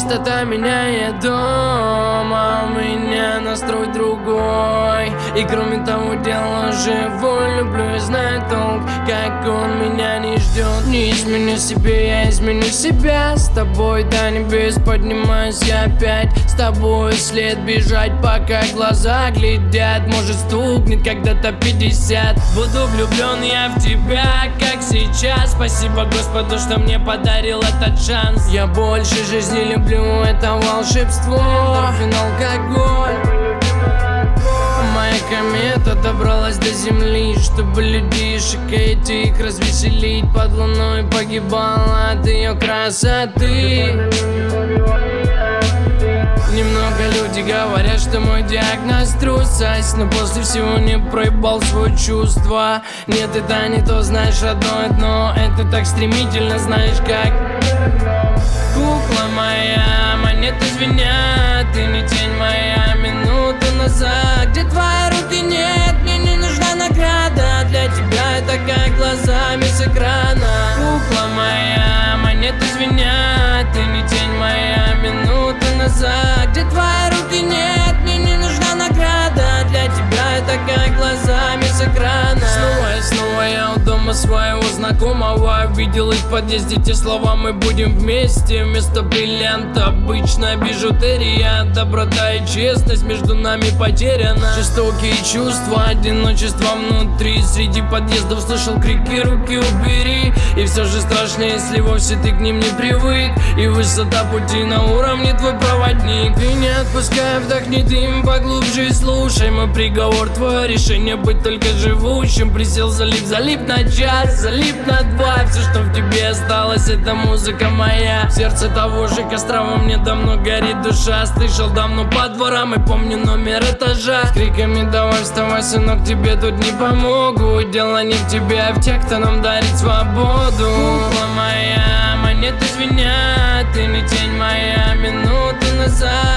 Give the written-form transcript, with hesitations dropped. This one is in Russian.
Чистота меняет дом, а у меня настрой другой. И кроме того, дело живой. Люблю и знаю толк, как он меня не ждет. Не изменю себе, я изменю себя. С тобой до небес поднимаюсь я опять. С тобой след бежать, пока глаза глядят. Может стукнет когда-то 50. Буду влюблен я в тебя, как сейчас. Спасибо Господу, что мне подарил этот шанс. Я больше жизни люблю, это волшебство. Эндорфин, алкоголь. Моя комета добралась до земли, чтобы людишек этих развеселить. Под луной погибала от ее красоты. Немного люди говорят, что мой диагноз трусость, но после всего не проебал свое чувство. Нет, это не то, знаешь, родное дно. Это так стремительно, знаешь как. Кукла моя, монеты звенят. Ты не тень моя, минуту назад. Где твои руки, нет, мне не нужна награда. Для тебя это как глазами с экрана. Кукла моя, монеты звенят. Ты не тень моя, минуту назад. Где твои руки, нет, мне не нужна награда. Для тебя это как глазами с экрана. Снова я у дома своего знакомого. Видел их в подъезде те слова: мы будем вместе. Вместо бриллианта обычная бижутерия. Доброта и честность между нами потеряна. Жестокие чувства, одиночество внутри. Среди подъездов слышал крики: руки убери. И все же страшно, если вовсе ты к ним не привык. И высота пути на уровне твой проводник. Ты не отпускай, вдохни дым поглубже и слушай мой приговор. Твое решение быть только живущим. Присел, залип на час, залип на два. Все, что в тебе осталось, это музыка моя. В сердце того же костра во мне давно горит душа. Слышал давно по дворам и помню номер этажа. С криками: давай вставай, сынок, тебе тут не помогу. Дело не в тебе, а в тех, кто нам дарит свободу. Кукла моя, монеты звенят. Ты не тень моя, минуту назад.